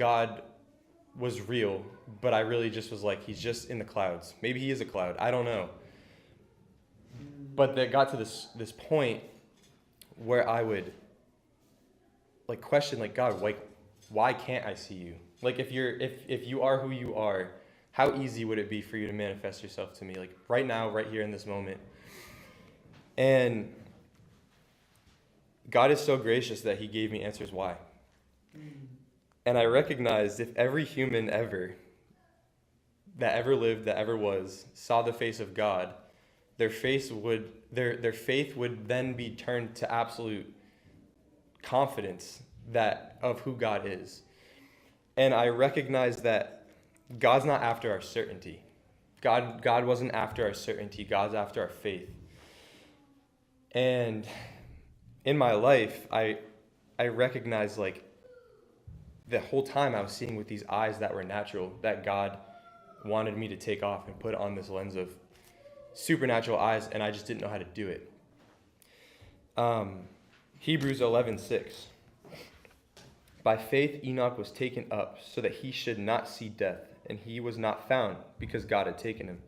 God was real, but I really just was like, he's just in the clouds. Maybe he is a cloud. I don't know. But that got to this point where I would like question, like, God, like, why can't I see you? Like, if you are who you are, how easy would it be for you to manifest yourself to me, like right now, right here in this moment? And God is so gracious that he gave me answers why. And I recognized if every human that ever lived, that ever was, saw the face of God, their faith would then be turned to absolute confidence of who God is. And I recognized that God's not after our certainty. God wasn't after our certainty. God's after our faith. And in my life, I recognized, like, the whole time I was seeing with these eyes that were natural, that God wanted me to take off and put on this lens of supernatural eyes, and I just didn't know how to do it. Hebrews 11:6. By faith Enoch was taken up so that he should not see death, and he was not found because God had taken him.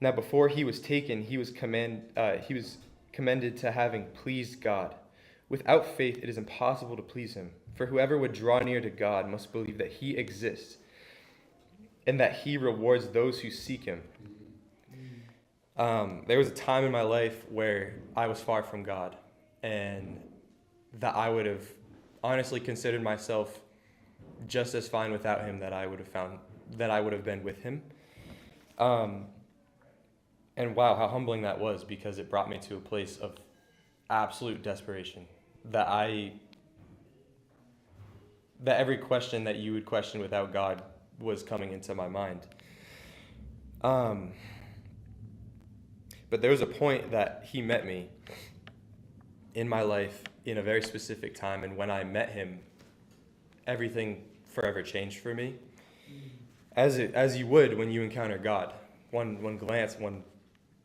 Now before he was taken, he was commended to having pleased God. Without faith it is impossible to please him, for whoever would draw near to God must believe that he exists and that he rewards those who seek him. There was a time in my life where I was far from God, and that I would have honestly considered myself just as fine without him that I would have been with him. And wow, how humbling that was, because it brought me to a place of absolute desperation, that every question that you would question without God was coming into my mind. But there was a point that he met me in my life in a very specific time, and when I met him, everything forever changed for me. As you would when you encounter God. One glance, one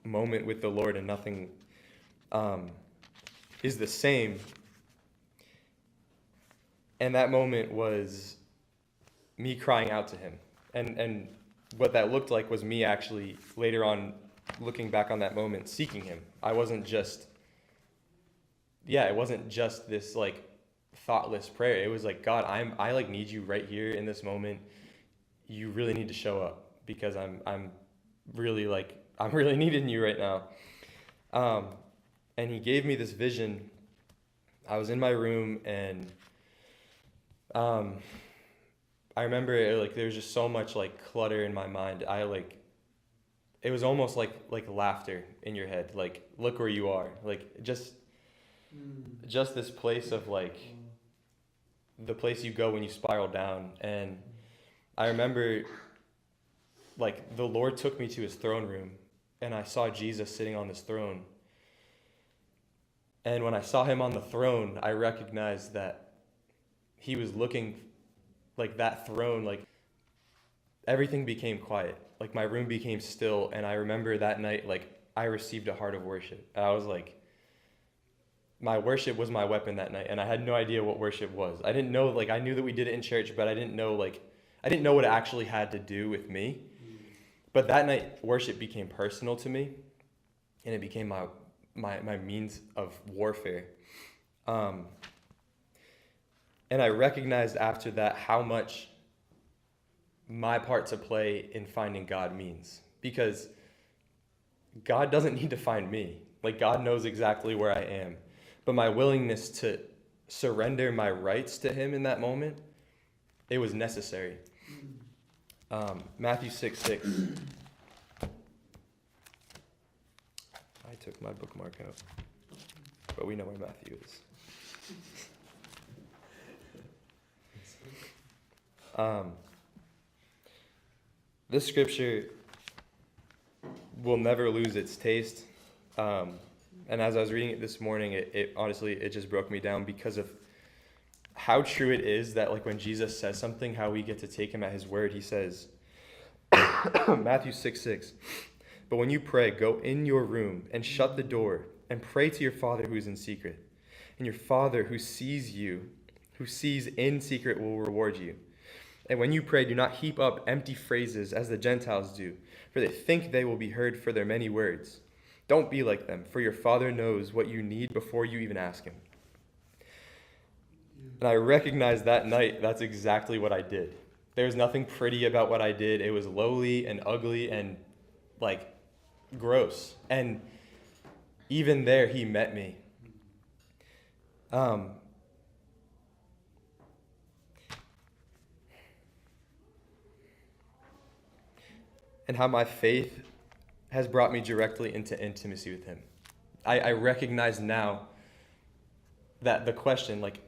moment with the Lord, and nothing is the same. And that moment was me crying out to him. And what that looked like was me actually, later on, looking back on that moment, seeking him. It wasn't just this like thoughtless prayer. It was like, God, I like need you right here in this moment. You really need to show up, because I'm really needing you right now. And he gave me this vision. I was in my room, and I remember there was just so much like clutter in my mind. It was almost like laughter in your head. Like, look where you are. Like, just this place of like the place you go when you spiral down. And I remember like the Lord took me to his throne room, and I saw Jesus sitting on this throne. And when I saw him on the throne, I recognized that he was looking like that throne, like everything became quiet. Like my room became still, and I remember that night, like I received a heart of worship. And I was like, my worship was my weapon that night, and I had no idea what worship was. I didn't know, like I knew that we did it in church, but I didn't know what it actually had to do with me. But that night, worship became personal to me, and it became my means of warfare. And I recognized after that how much my part to play in finding God means. Because God doesn't need to find me. Like, God knows exactly where I am. But my willingness to surrender my rights to him in that moment, it was necessary. Matthew 6:6. I took my bookmark out, but we know where Matthew is. This scripture will never lose its taste. And as I was reading it this morning, it honestly just broke me down because of how true it is that like when Jesus says something, how we get to take him at his word. He says, Matthew 6:6, but when you pray, go in your room and shut the door and pray to your Father who is in secret. And your Father who sees who sees in secret will reward you. And when you pray, do not heap up empty phrases as the Gentiles do, for they think they will be heard for their many words. Don't be like them, for your Father knows what you need before you even ask him. And I recognized that night that's exactly what I did. There was nothing pretty about what I did. It was lowly and ugly and like gross. And even there, he met me. And how my faith has brought me directly into intimacy with him. I recognize now that the question, like,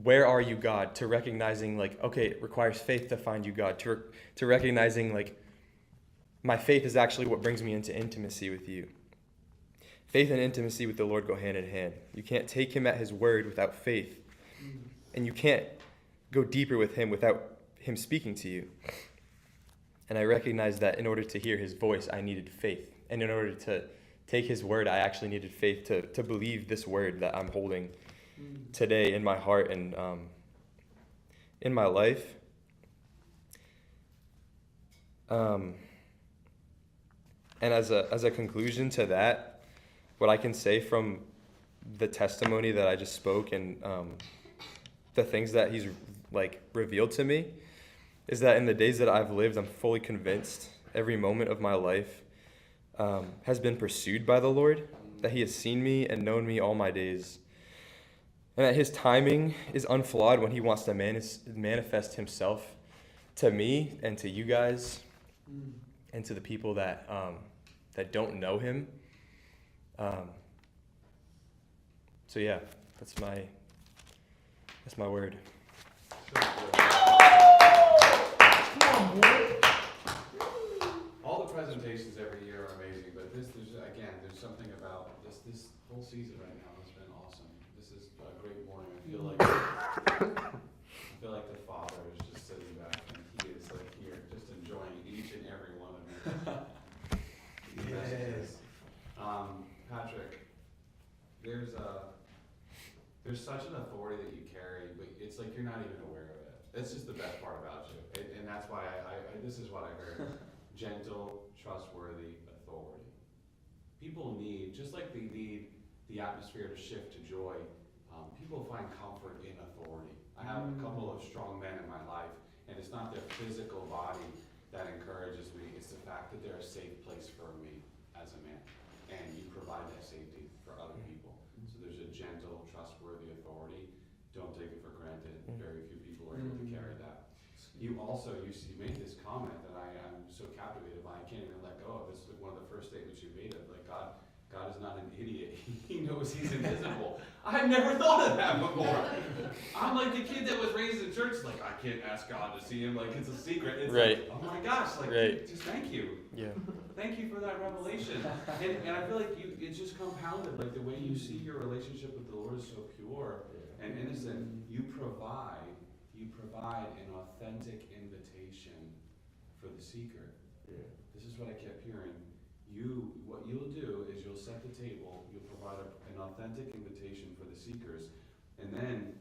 where are you, God? To recognizing, like, okay, it requires faith to find you, God. To recognizing, like, my faith is actually what brings me into intimacy with you. Faith and intimacy with the Lord go hand in hand. You can't take him at his word without faith. And you can't go deeper with him without him speaking to you. And I recognize that in order to hear his voice, I needed faith. And in order to take his word, I actually needed faith to believe this word that I'm holding today in my heart and in my life. And as a conclusion to that, what I can say from the testimony that I just spoke and the things that he's like revealed to me is that in the days that I've lived, I'm fully convinced every moment of my life has been pursued by the Lord, that he has seen me and known me all my days, and that his timing is unflawed when he wants to manifest himself to me and to you guys and to the people that don't know him. So yeah, that's my word. All the presentations every year are amazing, but there's something about this whole season right now has been awesome. This is a great morning. I feel like the Father is just sitting back and he is like here, just enjoying each and every one of you. Yes. Patrick, there's such an authority that you carry, but it's like you're not even aware of it. That's just the best part about you, and that's why this is what I heard: gentle, trustworthy authority. People need, just like they need the atmosphere to shift to joy. People find comfort in authority. I have a couple of strong men in my life, and it's not their physical body that encourages me. It's the fact that they're a safe place for me as a man, and you provide that safety for other people. So there's a gentle, trustworthy authority. Don't take it for granted. Very few people are able to carry that. You made this comment that I'm so captivated by. I can't even let go of. This is one of the first statements you made of like God is not an idiot. He knows he's invisible. I've never thought of that before. I'm like the kid that was raised in church, like I can't ask God to see him, like it's a secret. It's right. Like, oh my gosh, like right. Just thank you. Yeah. Thank you for that revelation. And I feel like it's just compounded, like the way you see your relationship with the Lord is so pure and innocent. You provide an authentic invitation for the seeker. Yeah. This is what I kept hearing. What you'll do is you'll set the table, you'll provide an authentic invitation for the seekers, and then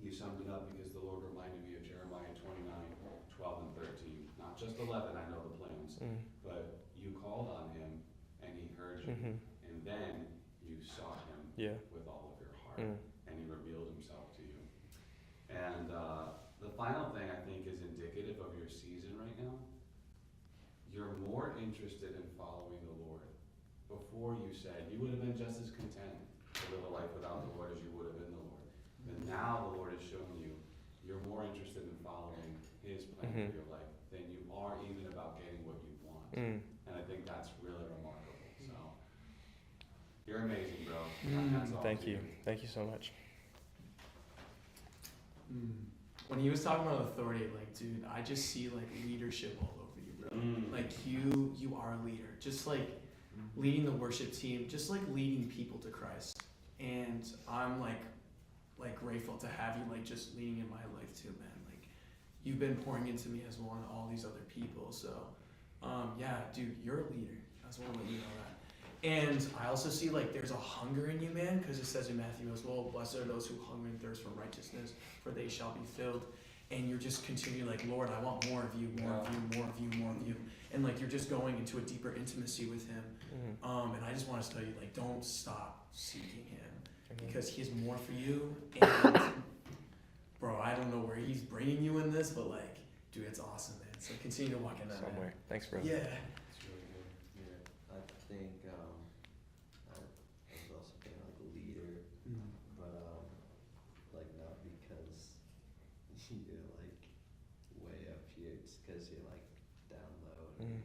you summed it up because the Lord reminded me of Jeremiah 29:12 and 13. Not just 11, I know the plans, but you called on him and he heard you, and then you sought him with all of your heart, and he revealed himself to you. And the final thing I think is indicative of your season right now. You're more interested in following the Lord. Before you said you would have been just as content to live a life without the Lord as you would have in the Lord. But now the Lord has shown you you're more interested in following his plan for your life than you are even about getting what you want. And I think that's really remarkable. So you're amazing, bro. Thank you. Thank you so much. When he was talking about authority, like, dude, I just see like leadership all over you, bro. Like you are a leader, just like leading the worship team, just like leading people to Christ. And I'm like grateful to have you like just leading in my life too, man. Like you've been pouring into me as well and all these other people. So yeah, dude, you're a leader. I just want to let you know that. And I also see like there's a hunger in you, man, because it says in Matthew as well, blessed are those who hunger and thirst for righteousness, for they shall be filled. And you're just continuing like, Lord, I want more of you, more of you, more of you, more of you. And like you're just going into a deeper intimacy with him. And I just want to tell you, like, don't stop seeking him, because he has more for you. And bro, I don't know where he's bringing you in this, but like, dude, it's awesome, man. So continue to walk in that. Somewhere. Man. Thanks, bro. Yeah. It's really good. Yeah, I think I was also being like a leader, but like not because you're like way up here, it's because you're like down low and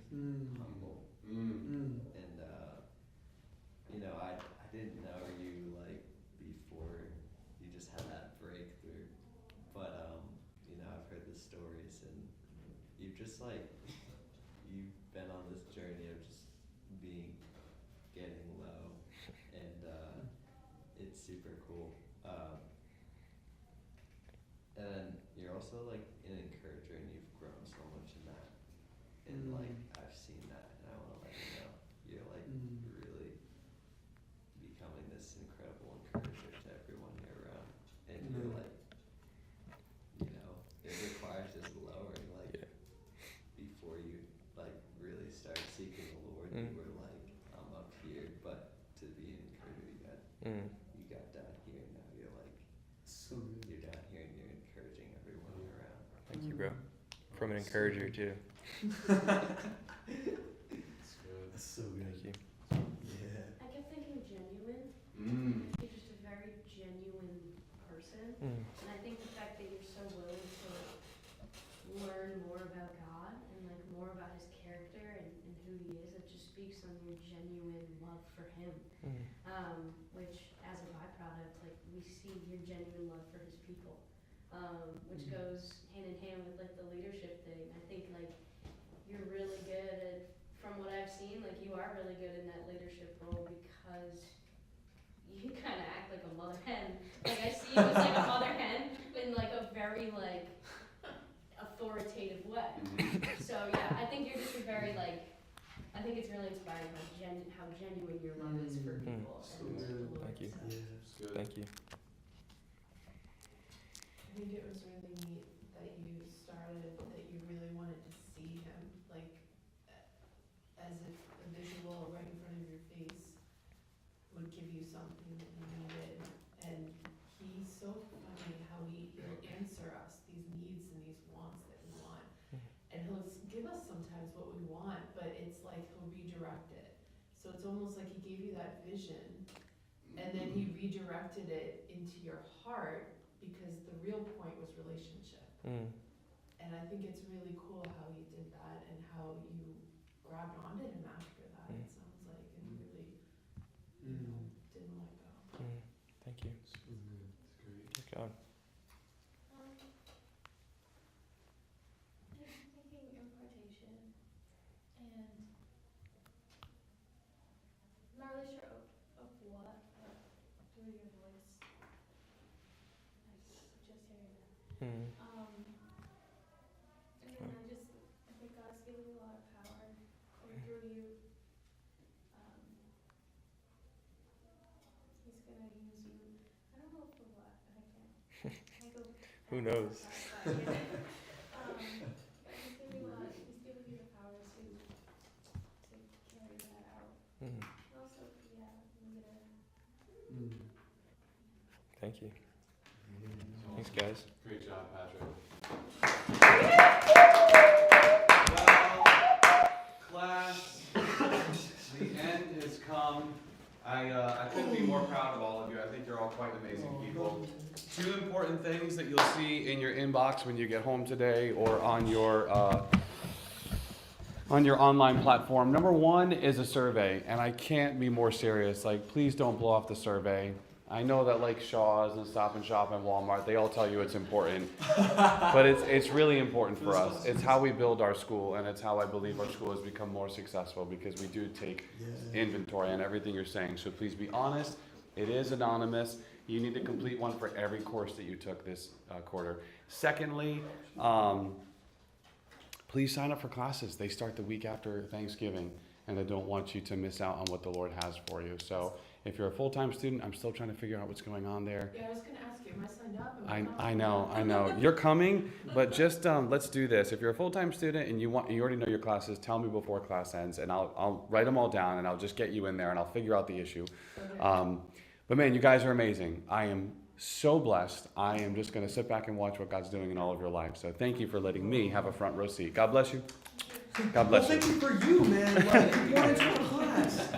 humble. And you know, I didn't know you like before you just had that breakthrough, but you know, I've heard the stories and you've just like you've been on this journey of just getting low, and it's super cool. And then you're also like an encourager, and you've grown so much in that. And like I've seen that, and I want to let you know you're like really becoming this incredible encourager to everyone you're around. And you're like, you know, it requires this lowering. Like before you like really start seeking the Lord, you were like, I'm up here, but to be an encourager, you got down here, and now you're like, you're down here and you're encouraging everyone around. Thank you, bro. From an encourager too. It's good. That's so good. Thank you. Yeah. I kept thinking genuine. You're just a very genuine person. And I think the fact that you're so willing to learn more about God and like more about his character and who he is, it just speaks on your genuine love for him. Which as a byproduct, like we see your genuine love for his people. Which goes hand in hand with like the leadership thing. I think like you're really good at, from what I've seen, like you are really good in that leadership role because you kind of act like a mother hen. Like I see you as like a mother hen in like a very like authoritative way. So yeah, I think you're just a very like, I think it's really inspiring how genuine your love is for people. And the Lord. Thank you. So. It's good. Thank you. I think it was really neat that you started, that you really wanted to see him, like, as if a visual right in front of your face would give you something that you needed. And he's so funny how he'll answer us these needs and these wants that we want. And he'll give us sometimes what we want, but it's like he'll redirect it. So it's almost like he gave you that vision, and then he redirected it into your heart, because the real point was relationship. And I think it's really cool how he did that and how you grabbed onto him after that, it sounds like, and really, you know, didn't let go. Thank you. It's great. Thank God. I'm thinking impartation, and I'm not really sure of what, but through your voice, I just hearing that. And then I think God's given you a lot of power, and through you, he's gonna use you. I don't know for what, but I go. Who knows? But he's giving you the power to carry that out. And also, yeah, leader. Thank you. Thanks, guys. Great job, Patrick. Well, class, the end has come. I couldn't be more proud of all of you. I think you're all quite amazing people. 2 important things that you'll see in your inbox when you get home today or on your online platform. Number 1 is a survey, and I can't be more serious. Like, please don't blow off the survey. I know that like Shaw's and Stop and Shop and Walmart, they all tell you it's important, but it's really important for us. It's how we build our school, and it's how I believe our school has become more successful, because we do take inventory on everything you're saying. So please be honest. It is anonymous. You need to complete one for every course that you took this quarter. Secondly, please sign up for classes. They start the week after Thanksgiving. and I don't want you to miss out on what the Lord has for you. So if you're a full-time student, I'm still trying to figure out what's going on there. Yeah, I was gonna ask you, am I signed up? Am I not? know. You're coming, but just let's do this. If you're a full-time student and you already know your classes, tell me before class ends, and I'll write them all down, and I'll just get you in there, and I'll figure out the issue. Okay. But man, you guys are amazing. I am so blessed. I am just going to sit back and watch what God's doing in all of your lives. So thank you for letting me have a front row seat. God bless you. God bless you. Well, thank you for you, man. Like, you wanted to class.